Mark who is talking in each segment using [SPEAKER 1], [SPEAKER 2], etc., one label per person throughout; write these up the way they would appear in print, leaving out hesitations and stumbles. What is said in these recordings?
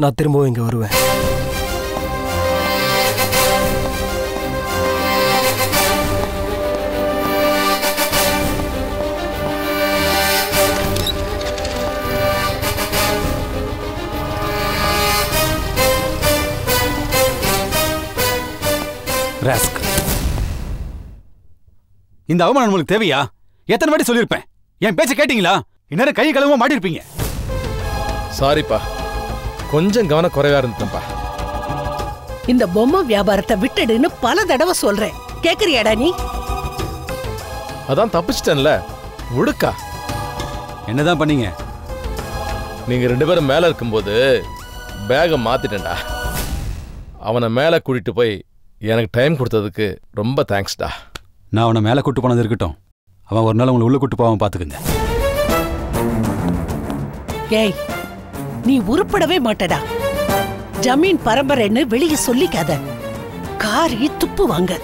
[SPEAKER 1] நான் திரும்பவும் இங்கே வருவேன்.
[SPEAKER 2] இந்த அவமானம் உங்களுக்கு தேவையா? எத்தனை வாட்டி சொல்லியிருப்பேன், என் பேச்ச கேட்டீங்களா? இந்நேரம் கை கழுவ மாட்டிருப்பீங்க.
[SPEAKER 3] சாரிப்பா, கொஞ்சம் கவனம் குறைவா இருந்துட்டேன்ப்பா.
[SPEAKER 4] இந்த பொம்மை வியாபாரத்தை விட்டுடுன்னு பல தடவை சொல்றேன், கேக்குறியாடா நீ?
[SPEAKER 3] அதான் தப்பிச்சிட்டேன்ல, உடுக்கா.
[SPEAKER 2] என்னதான் பண்ணீங்க?
[SPEAKER 3] நீங்க 2 பேரும் மேல இருக்கும்போது பேகை மாத்திட்டேன்டா. அவனை மேல கூட்டிட்டு போய் எனக்கு டைம் கொடுத்ததுக்கு ரொம்ப தேங்க்ஸ்டா.
[SPEAKER 2] நான் அவனை மேலே கூட்டு போனது இருக்கட்டும், அவன் ஒரு நாள் உங்களை உள்ள கூட்டு போவான் பார்த்துக்குங்க.
[SPEAKER 4] ஏய், நீ உருப்படவே மாட்டடா. ஜமீன் பரம்பரைன்னு வெளியே சொல்லிக்காத, காரி துப்பு வாங்க.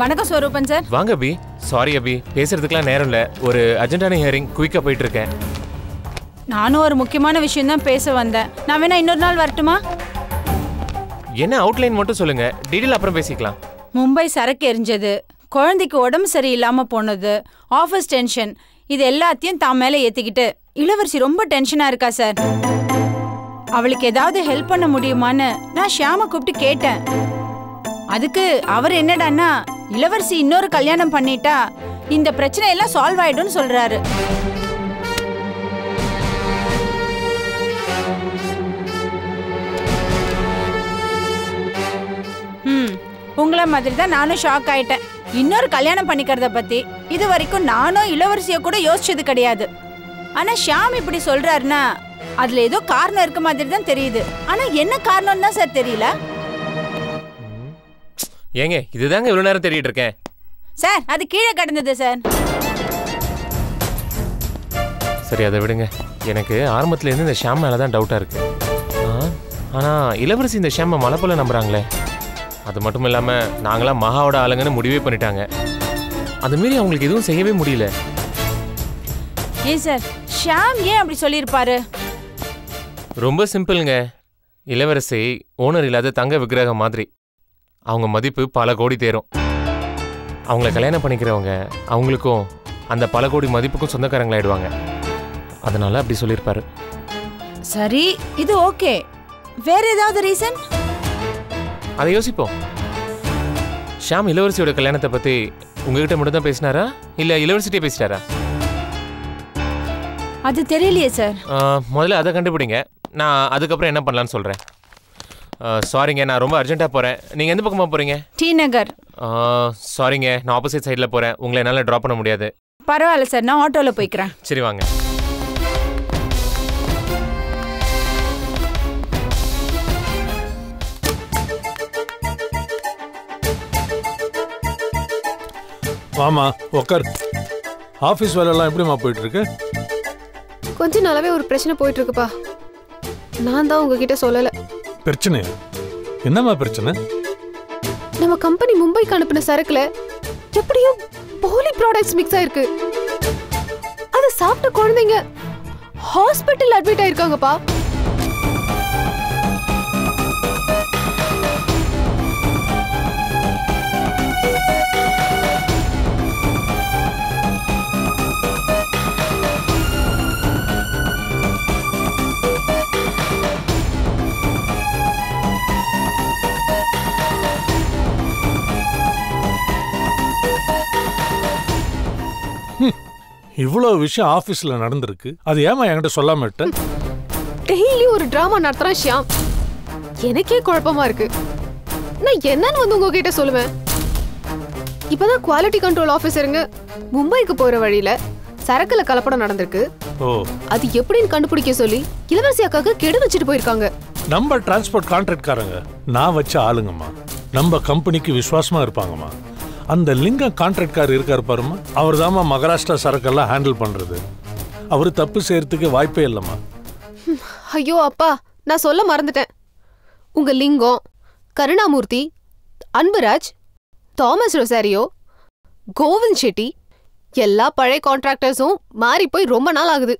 [SPEAKER 5] வணக்கம் ஸ்வரூபன் சார்.
[SPEAKER 6] வாங்க அபி. சாரி அபி, பேசுறதுக்குலாம் நேரம் இல்லை, ஒரு அர்ஜென்டான ஹியரிங் குயிக்காக போயிட்டு இருக்கேன்.
[SPEAKER 5] நானும் ஒரு முக்கியமான விஷயம் தான் பேச வந்தேன். நான் வேணா இன்னொரு நாள் வரட்டுமா?
[SPEAKER 6] என்ன அவுட்லைன் மட்டும் சொல்லுங்க, டீடைல் அப்புறம் பேசிக்கலாம்.
[SPEAKER 5] மும்பை சரக்கு எரிஞ்சது, குழந்தைக்கு உடம்பு சரியில்லாம போனது, ஆஃபீஸ் டென்ஷன், இது எல்லாத்தையும் தான் மேலே ஏத்திக்கிட்டு இளவரசி ரொம்ப டென்ஷனா இருக்கா சார். அவளுக்கு ஏதாவது ஹெல்ப் பண்ண முடியுமான்னு நான் ஷியாம கூப்பிட்டு கேட்டேன். அதுக்கு அவர் என்னடான்னா, இளவரசி இன்னொரு கல்யாணம் பண்ணிட்டா இந்த பிரச்சனை எல்லாம் சால்வ் ஆயிடும்னு சொல்றாரு. உங்கள மாதிரி தான் நானும் ஷாக் ஆயிட்டேன். இன்னொரு கல்யாணம் பண்ணிக்கிறத பத்தி இது வரைக்கும் நானும் இளவரசிய கூட யோசிச்சது கிடையாது. ஆனா ஷியாம் இப்படி சொல்றாருன்னா அதுல ஏதோ காரணம் இருக்க மாதிரி தான் தெரியுது. ஆனா என்ன காரணம் தான் சார் தெரியல.
[SPEAKER 6] ஏங்க, இதுதாங்க இவ்வளவு நேரம் தேடிட்டு இருக்கேன்.
[SPEAKER 5] சார், அது கீழே கிடந்தது சார்.
[SPEAKER 6] சரி, அதை விடுங்க. எனக்கு ஆரம்பத்துல இருந்து இந்த ஷியாம் மேல தான் டவுட்டா இருக்கு. ஆனா இளவரசி இந்த ஷியாம மலை போல நம்புறாங்களே. அது மட்டும் இல்லாம நாங்களாம் மகாவோட ஆளுங்கன்னு முடிவே பண்ணிட்டாங்க. அது மீறி அவங்களுக்கு எதுவும் செய்யவே முடியல.
[SPEAKER 5] ஏன் சார், ஷியாம் ஏன் அப்படி சொல்லியிருப்பாரு?
[SPEAKER 6] ரொம்ப சிம்பிளுங்க. இளவரசி ஓனர் இல்லாத தங்க விக்கிரகம் மாதிரி. அவங்க மதிப்பு பல கோடி தேரும். அவங்கள கல்யாணம் பண்ணிக்கிறவங்க அவங்களுக்கும் அந்த பல கோடி மதிப்புக்கும் சொந்தக்காரங்களாயிடுவாங்க. அதனால அப்படி சொல்லியிருப்பாரு.
[SPEAKER 5] சரி, இது ஓகே. வேற ஏதாவது ரீசன்?
[SPEAKER 6] அதை யோசிப்போம். ஷியாம் இளவரசியோட கல்யாணத்தை பத்தி உங்ககிட்ட மட்டும் தான் பேசினாரா, இல்ல இளவரசிட்டே பேசிட்டாரா?
[SPEAKER 5] அது தெரியலையே சார்.
[SPEAKER 6] முதல்ல அதை கண்டுபிடிங்க, நான் அதுக்கப்புறம் என்ன பண்ணலான்னு சொல்றேன். சாரிங்க, நான் ரொம்ப அர்ஜென்ட்டாக போகிறேன். நீங்கள் எந்த பக்கமாக போகிறீங்க?
[SPEAKER 5] டி நகர்.
[SPEAKER 6] சாரிங்க, நான் ஆப்போசிட் சைடில் போகிறேன். உங்களை என்னால் ட்ராப் பண்ண முடியாது.
[SPEAKER 5] பரவாயில்ல சார், நான் ஆட்டோவில் போய்க்கிறேன்.
[SPEAKER 6] சரி வாங்க.
[SPEAKER 7] வாமா உட்கார். ஆஃபீஸ் வேலையெல்லாம் எப்படிமா போயிட்டு இருக்கு?
[SPEAKER 8] கொஞ்ச நாளாவே ஒரு பிரச்சனை போயிட்டு இருக்குப்பா. நான் தான் உங்ககிட்ட சொல்லல.
[SPEAKER 7] பிரச்சனை என்னம்மா பிரச்சனை?
[SPEAKER 8] நம்ம கம்பெனி மும்பைக்கு அனுப்பின சரக்குல எப்படியோ போலி ப்ராடக்ட்ஸ் மிக்ஸ் ஆயிருக்கு. அதை சாப்பிட்ட குழந்தைங்க ஹாஸ்பிட்டல் அட்மிட் ஆயிருக்காங்கப்பா.
[SPEAKER 7] இவ்வளவு விஷயம் ஆபீஸ்ல நடந்திருக்கு, அது ஏமா என்கிட்ட சொல்லாம விட்ட?
[SPEAKER 8] டெய்லி ஒரு டிராமா நடத்துறான் ஷியாம். எனக்கே குழப்பமா இருக்கு. நான் என்னன்னு வந்து உங்ககிட்ட சொல்லுவேன். இப்பதான் குவாலிட்டி கண்ட்ரோல் ஆபீசருங்க மும்பைக்கு போற வழியில சரக்குல கலப்படம் நடந்திருக்கு. அது எப்படின்னு கண்டுபிடிக்க சொல்லி இளவரசி அக்காக்கு கெடு வச்சுட்டு போயிருக்காங்க.
[SPEAKER 7] நம்ம டிரான்ஸ்போர்ட் கான்ட்ராக்ட்காரங்க நான் வச்ச ஆளுங்கம்மா, நம்ம கம்பெனிக்கு விசுவாசமா இருப்பாங்கம்மா. அந்த லிங்கம் கான்ட்ராக்ட்கார் இருக்காரு பாருமா, அவர் தாம்மா மகாராஷ்டிரா சரக்கெல்லாம் ஹேண்டில் பண்றது. அவரு தப்பு செய்யறதுக்கு வாய்ப்பே இல்லைம்மா.
[SPEAKER 8] ஐயோ அப்பா, நான் சொல்ல மறந்துட்டேன். உங்க லிங்கம், கருணாமூர்த்தி, அன்புராஜ், தாமஸ் ரொசாரியோ, கோவிந்த் ஷெட்டி எல்லா பழைய கான்ட்ராக்டர்ஸும் மாறி போய் ரொம்ப நாள் ஆகுது.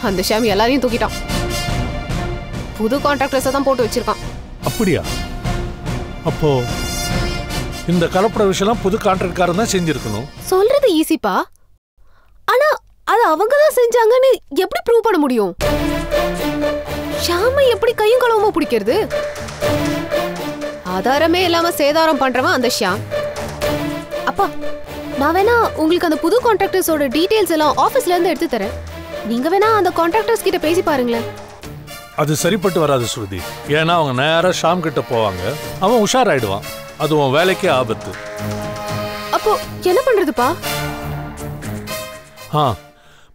[SPEAKER 8] அந்த ஷாம் எல்லாரையும் தூக்கிட்டான். புது கான்ட்ராக்டர்ஸை தான் போட்டு வச்சிருக்கான்.
[SPEAKER 7] அப்படியா? அப்போ இந்த கலப்பட விஷயம் புது கான்ட்ராக்ட்காரன் தான் செஞ்சிருக்கணும்.
[SPEAKER 8] சொல்றது ஈஸிப்பா, ஆனா அது அவங்க தான் செஞ்சாங்கன்னு எப்படி ப்ரூவ் பண்ண முடியும்? ஷாமை எப்படி கையும் களவுமா பிடிக்கிறது? ஆதாரமே இல்லாம சேதாரம் பண்றவன் அந்த ஷாம். அப்பா, நான் வேணா உங்களுக்கு அந்த புது கான்ட்ராக்டர்ஸோட டீடைல்ஸ் எல்லாம் ஆபீஸ்ல இருந்து எடுத்து தரேன். நீங்க வேணா அந்த கான்ட்ராக்டர்ஸ் கிட்ட பேசி பாருங்களேன்.
[SPEAKER 7] அது சரிப்பட்டு வராது ஸ்ருதி. ஏன்னா அவங்க நேரா ஷாம் கிட்ட போவாங்க, அவன் உஷாராயிடுவான். அது உன் வேலைக்கே ஆபத்து.
[SPEAKER 8] அப்போ என்ன பண்றதுப்பா?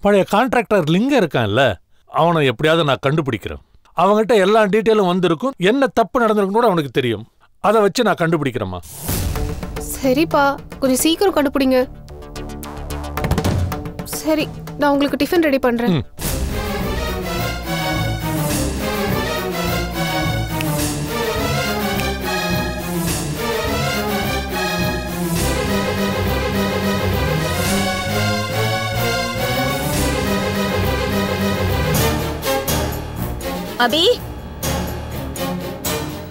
[SPEAKER 7] பழைய கான்ட்ராக்டர் லிங்கம் இருக்கான்ல, அவனை எப்படியாவது நான் கண்டுபிடிக்கிறேன். அவங்ககிட்ட எல்லா டீட்டெயிலும் வந்திருக்கும். என்ன தப்பு நடந்திருக்கும் கூட அவனுக்கு தெரியும். அதை வச்சு நான் கண்டுபிடிக்கிறேம்மா.
[SPEAKER 8] சரிப்பா, கொஞ்சம் சீக்கிரம் கண்டுபிடிங்க. சரி, நான் உங்களுக்கு டிஃபன் ரெடி பண்றேன்.
[SPEAKER 1] அபி,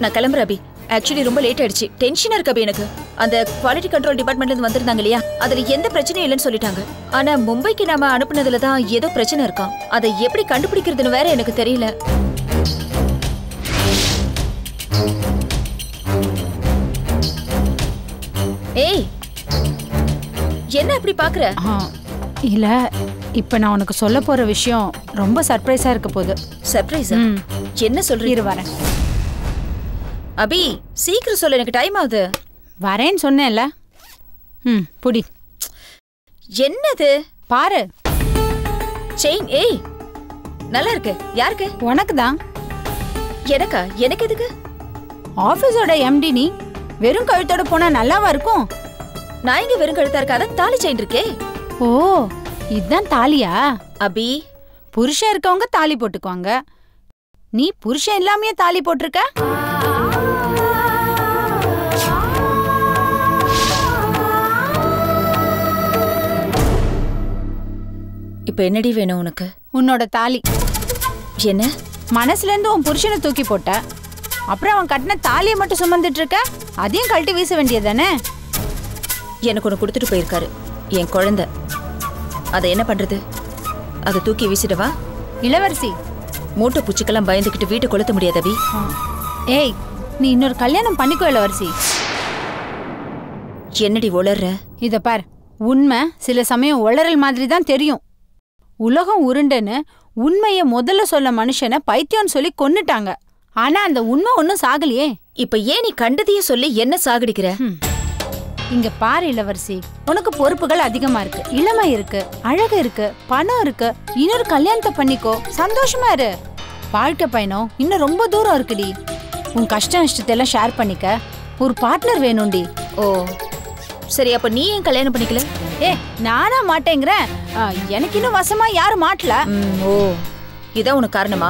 [SPEAKER 1] நான் கிளம்புறேன் அபி. ஆக்சுவலி ரொம்ப லேட் ஆயிடுச்சு. டென்ஷனா இருக்கு அபி எனக்கு. அந்த குவாலிட்டி கண்ட்ரோல் டிபார்ட்மெண்ட்ல இருந்து வந்திருந்தாங்க இல்லையா, அதுல எந்த பிரச்சனையும் இல்லைன்னு சொல்லிட்டாங்க. ஆனா மும்பைக்கு நாம அனுப்புனதுல தான் ஏதோ பிரச்சனை இருக்காம். அதை எப்படி கண்டுபிடிக்கிறதுன்னு வேற எனக்கு தெரியல. ஏய், என்ன அப்படி பாக்குற?
[SPEAKER 5] இல்ல, இப்ப நான் உனக்கு சொல்ல போற விஷயம் ரொம்ப சர்ப்ரைஸா இருக்க போகுது.
[SPEAKER 1] சர்ப்ரைஸா? என்ன சொல்றீங்க?
[SPEAKER 5] வரேன்
[SPEAKER 1] அபி, சீக்கிரம் சொல்லு, எனக்கு டைம் ஆகுது.
[SPEAKER 5] வரேன்னு சொன்னேன்ல. புடி.
[SPEAKER 1] என்னது?
[SPEAKER 5] பாரு.
[SPEAKER 1] செயின். ஏய், நல்லா இருக்கு. யாருக்கு?
[SPEAKER 5] உனக்கு தான்.
[SPEAKER 1] எனக்கா? எனக்கு எதுக்கு?
[SPEAKER 5] ஆபீஸோட எம்டி நீ. வெறும் கழுத்தோட போனா நல்லாவா இருக்கும்?
[SPEAKER 1] நான் இங்க வெறும் கழுத்தா இருக்காத, தாலி செயின் இருக்கே.
[SPEAKER 5] ஓ, இதுதான் தாலியா?
[SPEAKER 1] அபி,
[SPEAKER 5] புருஷன் இருக்கவங்க தாலி போட்டுக்குவாங்க. நீ புருஷன் இல்லாமயே தாலி போட்டிருக்க?
[SPEAKER 1] இப்ப என்னடி வேணும் உனக்கு?
[SPEAKER 5] உன்னோட தாலி.
[SPEAKER 1] என்ன?
[SPEAKER 5] மனசுல இருந்து உன் புருஷனை தூக்கி போட்ட, அப்புறம் அவன் கட்டின தாலியை மட்டும் சுமந்துட்டு இருக்க. அதையும் கழட்டி வீச வேண்டியதானே?
[SPEAKER 1] எனக்கு ஒன்று கொடுத்துட்டு போயிருக்காரு, என் குழந்தை. அதை என்ன பண்றது? அதை தூக்கி வீசிடவா?
[SPEAKER 5] இளவரசி,
[SPEAKER 1] மூட்டை பூச்சிக்கெல்லாம் பயந்துக்கிட்டு வீட்டை கொளுத்த முடியாது அபி.
[SPEAKER 5] ஏய், நீ இன்னொரு கல்யாணம் பண்ணிக்கோ இளவரசி.
[SPEAKER 1] என்னடி உளர்ற?
[SPEAKER 5] இத பார், உண்மை சில சமயம் உளறல் மாதிரி தான் தெரியும். உலகம் உருண்டன்னு உண்மைய முதல்ல சொல்ல மனுஷனை பைத்தியம்னு சொல்லி கொன்னுட்டாங்க. ஆனா அந்த உண்மை ஒன்னும் சாகலையே.
[SPEAKER 1] இப்ப ஏன் நீ கண்டதையே சொல்லி என்ன சாகடிக்கிற?
[SPEAKER 5] இங்க பாரு இளவரசி, உனக்கு பொறுப்புகள் அதிகமா இருக்கு, இளமை இருக்கு, அழகு இருக்கு, பணம் இருக்கு. இன்னொரு கல்யாணத்தை பண்ணிக்கோ, சந்தோஷமா இரு. வாழ்க்கை பயணம் இன்னும் ரொம்ப தூரம் இருக்குடி. உன் கஷ்ட நஷ்டத்தை எல்லாம் ஷேர் பண்ணிக்க ஒரு பார்ட்னர் வேணும்டி.
[SPEAKER 1] ஓ சரி, அப்ப நீ ஏன் கல்யாணம் பண்ணிக்கல?
[SPEAKER 5] ஏ, நானா மாட்டேங்கிறேன். எனக்கு இன்னும் வசமா யாரும் மாட்டல.
[SPEAKER 1] ஓ, இதான் உனக்கு காரணமா?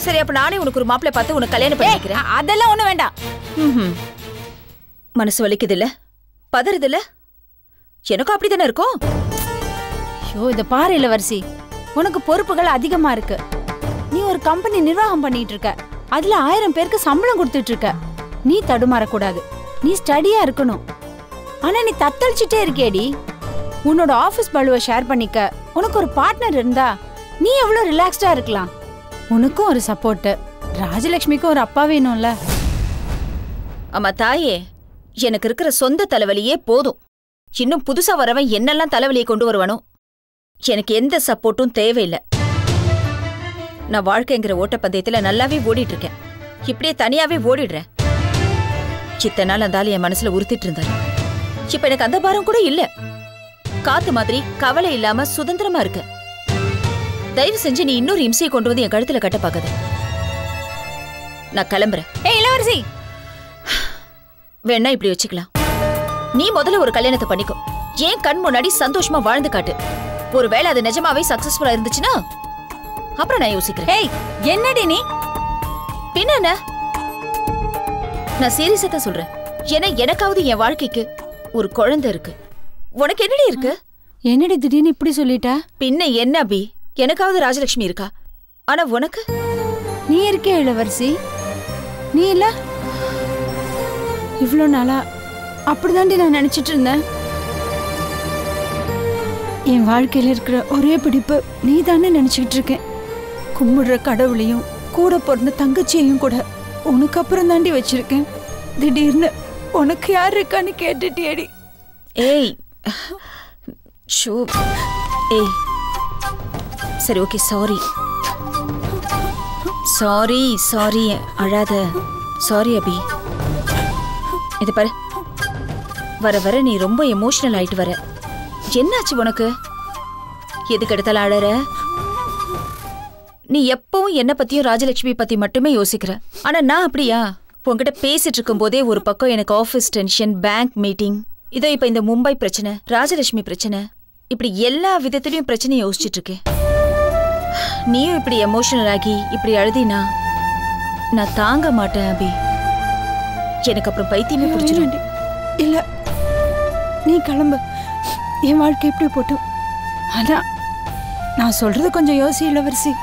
[SPEAKER 1] சரி, அப்ப நானே உனக்கு ஒரு மாப்பிள்ளை பார்த்து உனக்கு கல்யாணம் பண்ணிக்கிறேன்.
[SPEAKER 5] அதெல்லாம் ஒண்ணு வேண்டாம்.
[SPEAKER 1] மனசு வலிக்குது இல்ல, பதறுது இல்ல? எனக்கும் அப்படித்தானே இருக்கும்.
[SPEAKER 5] ஐயோ, இத பாரு இளவரசி, உனக்கு பொறுப்புகள் அதிகமா இருக்கு. நீ ஒரு கம்பெனி நிர்வாகம் பண்ணிட்டு இருக்க, அதுல 1000 பேருக்கு சம்பளம் கொடுத்துட்டு இருக்க. நீ தடுமாறக்கூடாது, நீ ஸ்டடியா இருக்கணும். ஆனா நீ தத்தளிச்சுட்டே இருக்கேடி. உன்னோட ஆபீஸ் பளுவை ஷேர் பண்ணிக்க உனக்கு ஒரு பார்ட்னர் இருந்தா நீ எவ்வளவு ரிலாக்ஸ்டா இருக்கலாம். உனக்கும் ஒரு சப்போர்ட், ராஜலட்சுமிக்கும் ஒரு அப்பா வேணும்ல.
[SPEAKER 1] ஆமா தாயே, எனக்கு இருக்கிற சொந்த தலைவலியே போதும். இன்னும் புதுசா வரவன் என்னெல்லாம் தலைவலியை கொண்டு வருவானோ. எனக்கு எந்த சப்போர்ட்டும் தேவையில்லை. நான் வாழ்க்கைங்கிற ஓட்டப்பந்தயத்துல நல்லாவே ஓடிட்டு இருக்கேன். இப்படியே தனியாவே ஓடிடுறேன். இத்தனை நாள் அந்த ஆள் என் மனசுல உறுத்திட்டு இருந்தாரு. இப்ப எனக்கு அந்த பாரம் கூட இல்ல. காத்து மாதிரி கவலை இல்லாம சுதந்திரமா இருக்க. தயவு செஞ்சு நீ இன்னொரு இம்சையை கொண்டு வந்து என் கழுத்துல கட்ட பாக்காத. நான் கிளம்புறேன்.
[SPEAKER 5] ஏய் இளவரசி,
[SPEAKER 1] வேணா இப்படி வச்சுக்கலாம். நீ முதல்ல ஒரு கல்யாணத்தை பண்ணிக்கோ. ஏன் கண் முன்னாடி சந்தோஷமா வாழ்ந்து காட்டு. ஒருவேளை அது நிஜமாவே சக்சஸ்ஃபுல்லா இருந்துச்சுன்னா அப்புறம் நான் யோசிக்கிறேன்.
[SPEAKER 5] ஏய் என்னடி நீ?
[SPEAKER 1] பின்ன என்ன? நான் சீரியஸா தான் சொல்றேன். ஏன்னா எனக்காவது என் வாழ்க்கைக்கு ஒரு குழந்தை இருக்கு. உனக்கு என்னடி இருக்கு?
[SPEAKER 5] என்னடி திடீர்னு இப்படி சொல்லிட்ட?
[SPEAKER 1] பின்ன என்ன அபி? எனக்காவது ராஜலட்சுமி இருக்கா, ஆனா உனக்கு
[SPEAKER 5] நீ இருக்கே இளவரசி, நீ இல்ல? இவ்வளோ நாளா அப்படிதாண்டி நான் நினைச்சிட்டு இருந்தேன். என் வாழ்க்கையில இருக்கிற ஒரே பிடிப்பு நீ தானே நினைச்சுக்கிட்டு இருக்கேன். கும்பிடுற கடவுளையும் கூட பிறந்த தங்கச்சியையும் கூட உனக்கு அப்புறம் தாண்டி வச்சிருக்கேன். திடீர்னு உனக்கு யார் இருக்கான்னு கேட்டுட்டியடி.
[SPEAKER 1] ஏய் ஷூ ஏய் சரி ஓகே சாரி சாரி சாரி அழாத. சாரி அபி. இது பாரு, வர வர நீ ரொம்ப எமோஷனல் ஆயிட்டு வர. என்னாச்சு உனக்கு? எதுக்கு எடுத்தாலும் அழற? நீ எப்பவும் என்ன பத்தியும் ராஜலட்சுமி பத்தி மட்டுமே யோசிக்கிற. ஆனா நான் அப்படியா? உன்கிட்ட பேசிட்டு இருக்கும் போதே ஒரு பக்கம் எனக்கு ஆபீஸ் டென்ஷன், பேங்க் மீட்டிங், இதோ இப்ப இந்த மும்பை பிரச்சனை, ராஜலட்சுமி பிரச்சனை, இப்படி எல்லா விதத்திலையும் பிரச்சனையை யோசிச்சுட்டு இருக்கேன். நீயும் இப்படி எமோஷனல் ஆகி இப்படி அழுதினா நான் தாங்க மாட்டேன் அபி. எனக்கு அப்புறம் பைத்தியமே பிடிச்சிடும்.
[SPEAKER 5] இல்ல நீ கிளம்பு, என் வாழ்க்கை எப்படி போட்டும். ஆனா நான் சொல்றது கொஞ்சம் யோசி இளவரசி.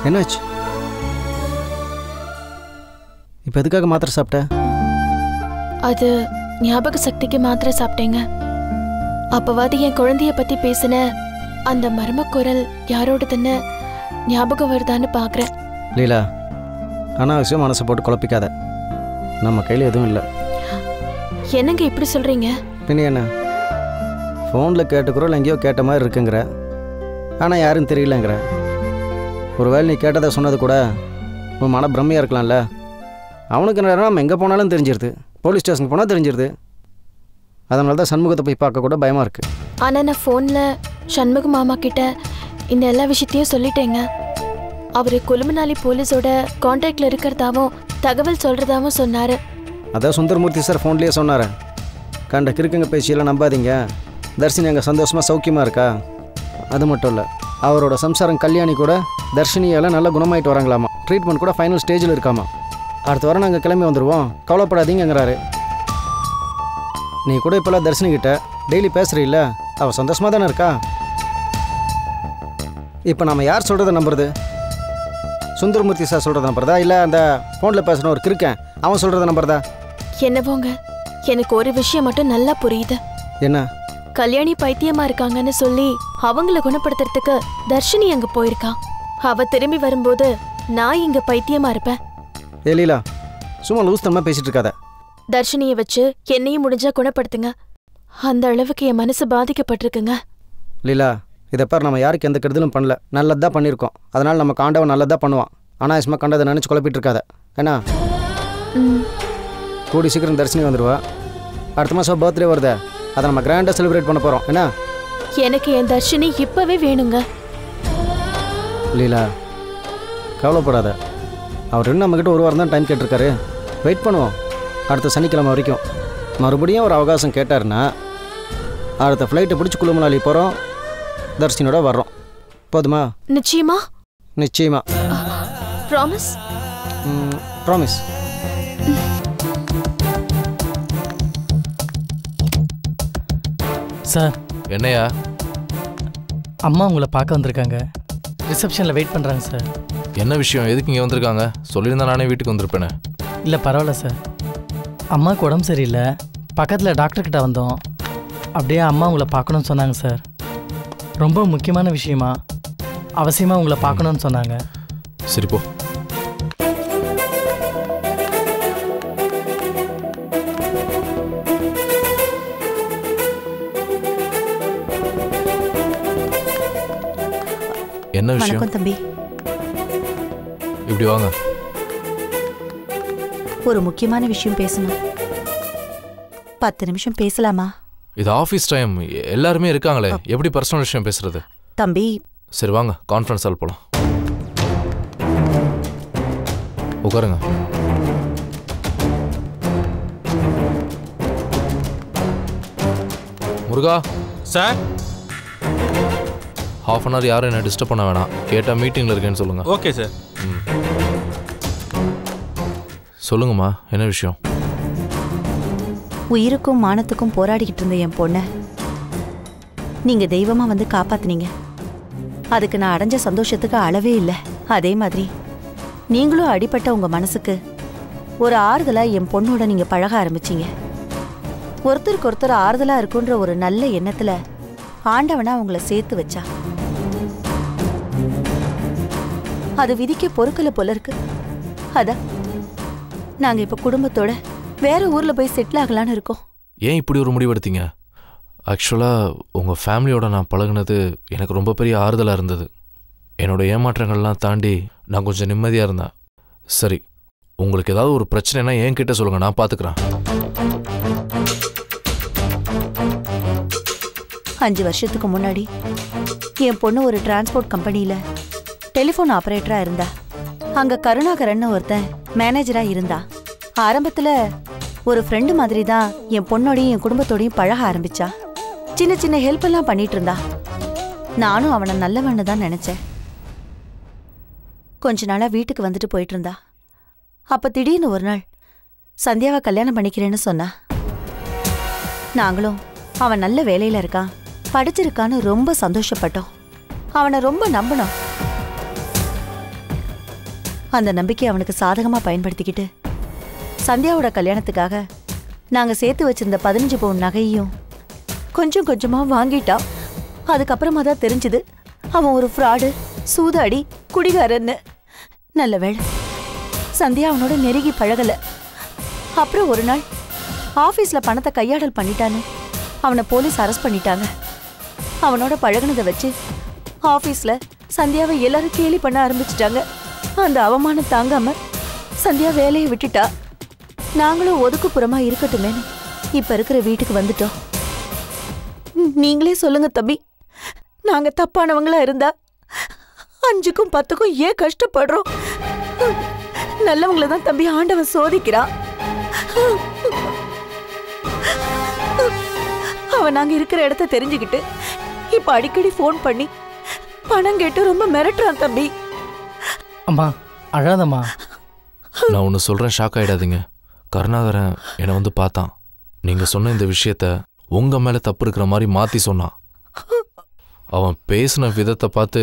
[SPEAKER 9] என்னாச்சு? இப்போ எதுக்காக மாத்திரை சாப்பிட்ட?
[SPEAKER 10] அது ஞாபக சக்திக்கு மாத்திரை சாப்பிட்டேங்க. அப்பவாது என் குழந்தைய பத்தி பேசின அந்த மர்ம குரல் யாரோடதுன்னு ஞாபகம் வருதான்னு பார்க்குறேன்.
[SPEAKER 9] லீலா, அனாவசியம் மனசை போட்டு குழப்பிக்காத. நம்ம கையில் எதுவும் இல்லை.
[SPEAKER 10] என்னங்க இப்படி சொல்றீங்க?
[SPEAKER 9] பின்ன என்ன, ஃபோனில் கேட்ட குரல் எங்கேயோ கேட்ட மாதிரி இருக்குங்கிற, ஆனால் யாரும் தெரியலங்கிற. ஒருவேளை நீ கேட்டதை சொன்னது கூட உன் மன பிரம்மையாக இருக்கலாம்ல. அவனுக்கு நேரம் நம்ம எங்கே போனாலும் தெரிஞ்சிருது, போலீஸ் ஸ்டேஷனுக்கு போனால் தெரிஞ்சிருது. அதனால தான் சண்முகத்தை போய் பார்க்க கூட பயமாக இருக்குது.
[SPEAKER 10] ஆனால் நான் ஃபோனில் சண்முக மாமா கிட்ட இந்த எல்லா விஷயத்தையும் சொல்லிட்டேங்க. அவர் கொலுமனாலி போலீஸோட கான்டாக்டில் இருக்கிறதாவும் தகவல் சொல்கிறதாவும் சொன்னார்.
[SPEAKER 9] அதான் சுந்தரமூர்த்தி சார் ஃபோன்லேயே சொன்னார். கண்ட கிறுக்குங்க பேச்சியெல்லாம் நம்பாதீங்க, தர்ஷினி அங்கே சந்தோஷமாக சௌக்கியமாக இருக்கா. அது மட்டும் இல்லை, அவரோட சம்சாரம் கல்யாணி கூட தர்ஷினியால் நல்லா குணமாயிட்டு வராங்களாமா. ட்ரீட்மெண்ட் கூட ஃபைனல் ஸ்டேஜில் இருக்காமா. அடுத்த வாரம் நாங்கள் கிளம்பி வந்துடுவோம், கவலைப்படாதீங்கிறாரு. நீ கூட இப்போல்லாம் தர்ஷினிக்கிட்ட டெய்லி பேசுகிறீல்ல, அவள் சந்தோஷமாக தானே இருக்கா. இப்போ நம்ம யார் சொல்கிறத நம்புறது? சுந்தரமூர்த்தி சார் சொல்கிறத நம்புறதா, இல்லை அந்த ஃபோனில் பேசுகிற ஒரு கிறுக்கன் அவன் சொல்கிறத நம்புறதா?
[SPEAKER 10] என்னவோங்க, எனக்கு ஒரு விஷயம் மட்டும் நல்லா புரியுது.
[SPEAKER 9] என்ன?
[SPEAKER 10] கல்யாணி பைத்தியமா இருக்காங்கன்னு சொல்லி அவங்கள குணப்படுத்துறதுக்கு தர்ஷினி அங்க போயிருக்கா. அவ திரும்பி வரும்போது நான் இங்க பைத்தியமா இருப்பேன்.
[SPEAKER 9] ஏ லீலா, சும்மா லூஸ் தனமா பேசிட்டு இருக்காத.
[SPEAKER 10] தர்ஷினியை வச்சு என்னையும் முடிஞ்சா குணப்படுத்துங்க. அந்த அளவுக்கு என் மனசு பாதிக்கப்பட்டிருக்குங்க.
[SPEAKER 9] லீலா, இதை பார், நம்ம யாருக்கு எந்த கெடுதலும் பண்ணல, நல்லதான் பண்ணியிருக்கோம். அதனால் நம்ம காண்டவன் நல்லதான் பண்ணுவான். அனாயசமாக கண்டதை நினச்சி குழப்பிட்டு இருக்காத. ஏன்னா கூடி சீக்கிரம் தர்ஷினி வந்துடுவா. அடுத்த மாதம் பர்த்டே வருதே, அதை நம்ம கிராண்டாக செலிப்ரேட் பண்ண போகிறோம். என்ன?
[SPEAKER 10] எனக்கு என் தர்ஷினி இப்பவே வேணுங்க.
[SPEAKER 9] லீலா, கவலைப்படாத. அவர் இன்னும் நம்மக்கிட்ட ஒரு வாரம் தான் டைம் கேட்டிருக்காரு. வெயிட் பண்ணுவோம் அடுத்த சனிக்கிழமை வரைக்கும். மறுபடியும் ஒரு அவகாசம் கேட்டாருன்னா அடுத்த ஃப்ளைட்டை பிடிச்சி குழுமனாலி போகிறோம், தர்ஷினியோட வர்றோம். போதுமா?
[SPEAKER 10] நிச்சயமா?
[SPEAKER 9] நிச்சயமா.
[SPEAKER 10] ப்ராமிஸ்?
[SPEAKER 9] ப்ராமிஸ்.
[SPEAKER 11] சார்.
[SPEAKER 3] என்னையா?
[SPEAKER 11] அம்மா உங்களை பார்க்க வந்திருக்காங்க, ரிசப்ஷனில் வெயிட் பண்ணுறாங்க சார்.
[SPEAKER 3] என்ன விஷயம்? எதுக்கு இங்கே வந்திருக்காங்க? சொல்லியிருந்தா நானே வீட்டுக்கு வந்திருப்பேனே.
[SPEAKER 11] இல்லை பரவாயில்ல சார், அம்மாவுக்கு உடம்பு சரியில்லை, பக்கத்தில் டாக்டர்கிட்ட வந்தோம். அப்படியே அம்மா உங்களை பார்க்கணுன்னு சொன்னாங்க சார். ரொம்ப முக்கியமான விஷயமா அவசியமாக உங்களை பார்க்கணுன்னு சொன்னாங்க.
[SPEAKER 3] சரி போ.
[SPEAKER 12] என்ன விஷயம்?
[SPEAKER 13] வணக்கம் தம்பி.
[SPEAKER 12] இப்படி வாங்க.
[SPEAKER 13] ஒரு முக்கியமான விஷயம் பேசணும். 10 நிமிஷம் பேசலாமா?
[SPEAKER 12] இது ஆஃபீஸ் டைம், எல்லாருமே இருக்காங்களே, எப்படி பர்சனல் விஷயம் பேசுறது?
[SPEAKER 13] தம்பி.
[SPEAKER 12] சரி வாங்க, கான்ஃபரன்ஸ் ஹால் போலாம். உட்காருங்க. முருகா.
[SPEAKER 14] சார்.
[SPEAKER 12] ½ அன் ஹவர் யாரும் என்ன டிஸ்டர்ப் பண்ண வேணாம். கேட்டால் மீட்டிங்கில் இருக்கேன்னு சொல்லுங்க.
[SPEAKER 14] Okay sir.
[SPEAKER 12] சொல்லுங்கம்மா, என்ன விஷயம்?
[SPEAKER 13] உயிருக்கும் மானத்துக்கும் போராடிக்கிட்டு இருந்த என் பொண்ணை நீங்க தெய்வமா வந்து காப்பாத்துனீங்க. அதுக்கு நான் அடைஞ்ச சந்தோஷத்துக்கு அளவே இல்லை. அதே மாதிரி நீங்களும் அடிபட்ட உங்க மனசுக்கு ஒரு ஆறுதலா என் பொண்ணோட நீங்க பழக ஆரம்பிச்சீங்க. ஒருத்தருக்கு ஒருத்தர் ஆறுதலா இருக்குன்ற ஒரு நல்ல எண்ணத்துல ஆண்டவனா உங்களை சேர்த்து வச்சா. அது விதிக்க பொறுக்கல போல இருக்கு. அதான் நாங்க இப்ப குடும்பத்தோட வேற ஊர்ல போய் செட்டில் ஆகலான்னு இருக்கோம்.
[SPEAKER 12] ஏன் இப்படி ஒரு முடிவு எடுத்தீங்க? ஆக்சுவலாக உங்கள் ஃபேமிலியோட நான் பழகுனது எனக்கு ரொம்ப பெரிய ஆறுதலாக இருந்தது. என்னோட ஏமாற்றங்கள்லாம் தாண்டி நான் கொஞ்சம் நிம்மதியாக இருந்தேன். சரி, உங்களுக்கு ஏதாவது ஒரு பிரச்சனைனா என்கிட்ட சொல்லுங்கள், நான் பார்த்துக்கிறேன்.
[SPEAKER 13] 5 வருஷத்துக்கு முன்னாடி என் பொண்ணு ஒரு டிரான்ஸ்போர்ட் கம்பெனியில் டெலிஃபோன் ஆப்ரேட்டராக இருந்தா. அங்கே கருணாகரன் ஒருத்தன் மேனேஜராக இருந்தா. ஆரம்பத்தில் ஒரு ஃப்ரெண்டு மாதிரி தான் என் பொண்ணோடையும் என் குடும்பத்தோடையும் பழக ஆரம்பிச்சா. சின்ன சின்ன ஹெல்ப் எல்லாம் பண்ணிட்டு இருந்தா. நானும் அவனை நல்லவன்னு தான் நினைச்சேன். கொஞ்ச நாளா வீட்டுக்கு வந்துட்டு போயிட்டு இருந்தா. அப்ப திடீர்னு ஒரு நாள் சந்தியாவை கல்யாணம் பண்ணிக்கிறேன்னு சொன்னா. நாங்களும் அவன் நல்ல வேலையில இருக்கான், படிச்சிருக்கான்னு ரொம்ப சந்தோஷப்பட்டோம். அவனை ரொம்ப நம்பினோம். அந்த நம்பிக்கை அவனுக்கு சாதகமா பயன்படுத்திக்கிட்டு சந்தியாவோட கல்யாணத்துக்காக நாங்க சேர்த்து வச்சிருந்த 15 பவுன் நகையையும் கொஞ்சம் கொஞ்சமா வாங்கிட்டான். அதுக்கப்புறமா தான் தெரிஞ்சுது அவன் ஒரு ஃப்ராடு, சூதாடி, குடிகாரன்னு. நல்ல வேளை சந்தியா அவனோட நெருங்கி பழகல. அப்புறம் ஒரு நாள் ஆபீஸ்ல பணத்தை கையாடல் பண்ணிட்டான்னு அவனை போலீஸ் அரெஸ்ட் பண்ணிட்டாங்க. அவனோட பழகுனதை வச்சு ஆபீஸ்ல சந்தியாவை எல்லாரும் கேலி பண்ண ஆரம்பிச்சிட்டாங்க. அந்த அவமானம் தாங்காம சந்தியா வேலையை விட்டுட்டா. நாங்களும் ஒதுக்குப்புறமா இருக்கட்டுமேனு இப்ப இருக்கிற வீட்டுக்கு வந்துட்டோம். நீங்களே சொல்லுங்க தம்பி, நாங்க தப்பானவங்களா இருந்தா 5க்கும் 10க்கும் ஏன் கஷ்டப்படுறோம்? நல்லவங்கள தான் தம்பி ஆண்டவன் சோதிக்கிறான். அவன் நாங்க இருக்கிற இடத்த தெரிஞ்சுக்கிட்டு இப்ப அடிக்கடி போன் பண்ணி பணம் கேட்டு ரொம்ப மிரட்டுறான் தம்பி.
[SPEAKER 11] அம்மா அழாதம்மா.
[SPEAKER 12] நான் ஒன்று சொல்கிறேன், ஷாக் ஆகிடாதீங்க. கருணாகரன் என்னை வந்து பார்த்தான். நீங்கள் சொன்ன இந்த விஷயத்த உங்கள் மேலே தப்பு இருக்கிற மாதிரி மாற்றி சொன்னான். அவன் பேசின விதத்தை பார்த்து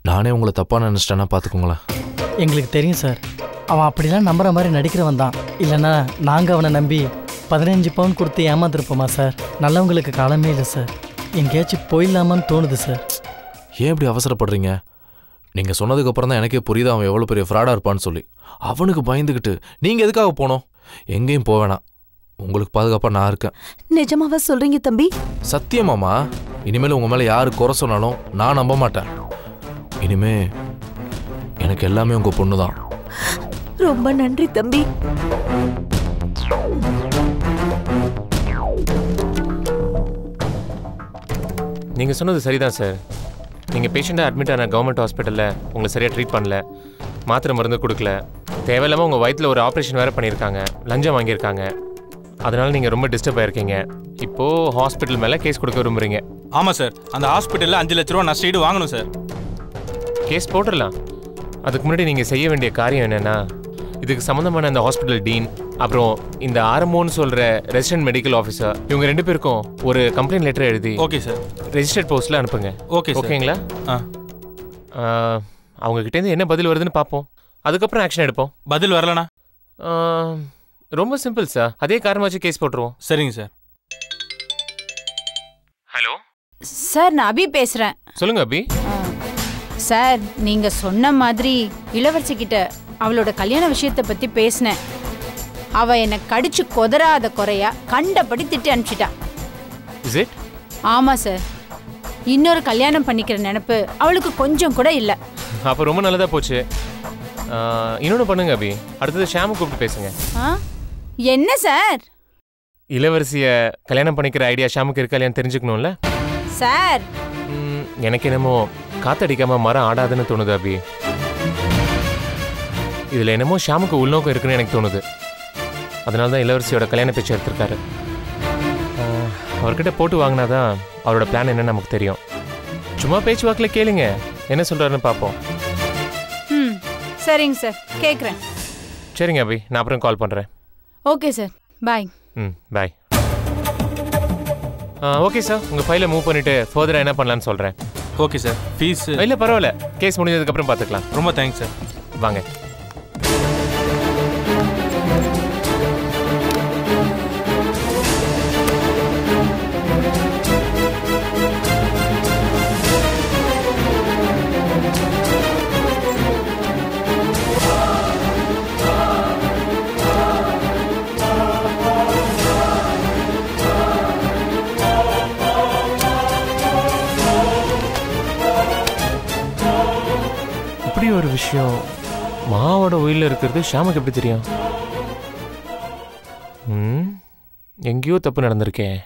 [SPEAKER 12] நானே உங்களை தப்பாக நினச்சிட்டேன்னா பார்த்துக்கோங்களேன்.
[SPEAKER 11] எங்களுக்கு தெரியும் சார், அவன் அப்படிலாம் நம்புற மாதிரி நடிக்கிறவன் தான். இல்லைன்னா நாங்கள் அவனை நம்பி 15 பவுன் கொடுத்து ஏமாத்திருப்போமா சார்? நல்லவங்களுக்கு காலமே இல்லை சார். எங்கேயாச்சும் போயிடலாமான்னு தோணுது சார்.
[SPEAKER 12] ஏன் இப்படி அவசரப்படுறீங்க? நீங்கள் சொன்னதுக்கப்புறம் தான் எனக்கே புரியுது அவன் எவ்வளோ பெரிய ஃப்ராடாக இருப்பான்னு சொல்லி. அவனுக்கு பயந்துக்கிட்டு நீங்கள் எதுக்காக போனோம்? எங்கேயும் போவேணாம், உங்களுக்கு பாதுகாப்பாக நான் இருக்கேன்.
[SPEAKER 13] நிஜமாவா சொல்றீங்க தம்பி?
[SPEAKER 12] சத்தியமாமா. இனிமேல் உங்கள் மேலே யாரு குறை சொன்னாலும் நான் நம்ப மாட்டேன். இனிமே எனக்கு எல்லாமே உங்கள் பொண்ணு தான்.
[SPEAKER 13] ரொம்ப நன்றி தம்பி.
[SPEAKER 6] நீங்க சொன்னது சரிதான் சார். நீங்கள் பேஷண்ட்டாக அட்மிட் ஆன கவர்மெண்ட் ஹாஸ்பிட்டலில் உங்களை சரியாக ட்ரீட் பண்ணல, மாத்திரை மருந்து கொடுக்கல, தேவையில்லாமல் உங்கள் வயிற்றில் ஒரு ஆப்ரேஷன் வேறு பண்ணியிருக்காங்க, லஞ்சம் வாங்கியிருக்காங்க. அதனால் நீங்கள் ரொம்ப டிஸ்டர்ப் ஆகிருக்கீங்க. இப்போது ஹாஸ்பிட்டல் மேலே கேஸ் கொடுக்க விரும்புகிறீங்க.
[SPEAKER 14] ஆமாம் சார், அந்த ஹாஸ்பிட்டலில் 5 லட்ச ரூபா நஷ்டஈடு வாங்கணும் சார்.
[SPEAKER 6] கேஸ் போட்டுடலாம். அதுக்கு முன்னாடி நீங்கள் செய்ய வேண்டிய காரியம் என்னென்னா, இதுக்கு சம்மந்தமான அந்த ஹாஸ்பிட்டல் டீன், அப்புறம் இந்த ஆரம்போன்னு சொல்கிற ரெசிடென்ட் மெடிக்கல் ஆஃபீஸர், இவங்க 2 பேருக்கும் ஒரு கம்ப்ளைண்ட் லெட்டர் எழுதி
[SPEAKER 14] ஓகே சார்
[SPEAKER 6] ரெஜிஸ்டர்ட் போஸ்ட்டில் அனுப்புங்க.
[SPEAKER 14] Okay sir.
[SPEAKER 6] ஓகேங்களா? அவங்ககிட்டேருந்து என்ன பதில் வருதுன்னு பார்ப்போம், அதுக்கப்புறம் ஆக்ஷன் எடுப்போம்.
[SPEAKER 14] பதில் வரலண்ணா?
[SPEAKER 6] ரொம்ப சிம்பிள் சார், அதே காரணம் வச்சு கேஸ் போட்டுருவோம்.
[SPEAKER 14] சரிங்க சார்.
[SPEAKER 5] ஹலோ சார், நான் அபி பேசுகிறேன்.
[SPEAKER 6] சொல்லுங்க அபி.
[SPEAKER 5] சார், நீங்கள் சொன்ன மாதிரி இளவரசி கிட்ட அவளோட கல்யாண விஷயத்தை பற்றி பேசினேன். அவள் என்னை கடிச்சு கொதறாத குறையா கண்டபடி திட்டி அனுப்பிச்சிட்டா.
[SPEAKER 6] Is it?
[SPEAKER 5] ஆமாம் சார், இன்னொரு கல்யாணம் பண்ணிக்கிற நினைப்பு அவளுக்கு கொஞ்சம் கூட இல்ல.
[SPEAKER 6] அப்போ ரொம்ப நல்லதா போச்சு. இன்னொன்று பண்ணுங்க அபி, அடுத்தது ஷாமு கூப்பிட்டு பேசுங்க.
[SPEAKER 5] என்ன சார்?
[SPEAKER 6] இளவரசியை கல்யாணம் பண்ணிக்கிற ஐடியா ஷாமுக்கு இருக்கா இல்லையான்னு தெரிஞ்சுக்கணும்ல
[SPEAKER 5] சார்.
[SPEAKER 6] எனக்கு என்னமோ காத்தடிக்காம மரம் ஆடாதுன்னு தோணுது அபி. இதில் என்னமோ ஷாமுக்கு உள்நோக்கம் இருக்குன்னு எனக்கு தோணுது. அதனால தான் இளவரசியோட கல்யாண பேச்சு எடுத்திருக்காரு. அவர்கிட்ட போட்டு வாங்கினாதான் அவரோட பிளான் என்னன்னு நமக்கு தெரியும். சும்மா பேச்சுவாக்கில் கேளுங்க, என்ன சொல்கிறாருன்னு பார்ப்போம்.
[SPEAKER 5] சரிங்க சார், கேட்குறேன்.
[SPEAKER 6] சரிங்க அபி, நான் அப்புறம் கால் பண்ணுறேன்.
[SPEAKER 5] ஓகே சார், பாய்.
[SPEAKER 6] பாய். ஓகே சார், உங்கள் ஃபைலை மூவ் பண்ணிவிட்டு ஃபர்தராக என்ன பண்ணலான்னு சொல்கிறேன்.
[SPEAKER 14] Okay sir. ஃபீஸ்
[SPEAKER 6] இல்லை பரவாயில்ல, கேஸ் முடிஞ்சதுக்கப்புறம் பார்த்துக்கலாம்.
[SPEAKER 14] ரொம்ப தேங்க்ஸ் சார்.
[SPEAKER 6] வாங்க. இப்படி ஒரு விஷயம் மாவோட உயிரில் இருக்கிறது ஷாமுக்கு எப்படி தெரியும்? எங்கேயோ தப்பு நடந்திருக்கேன்.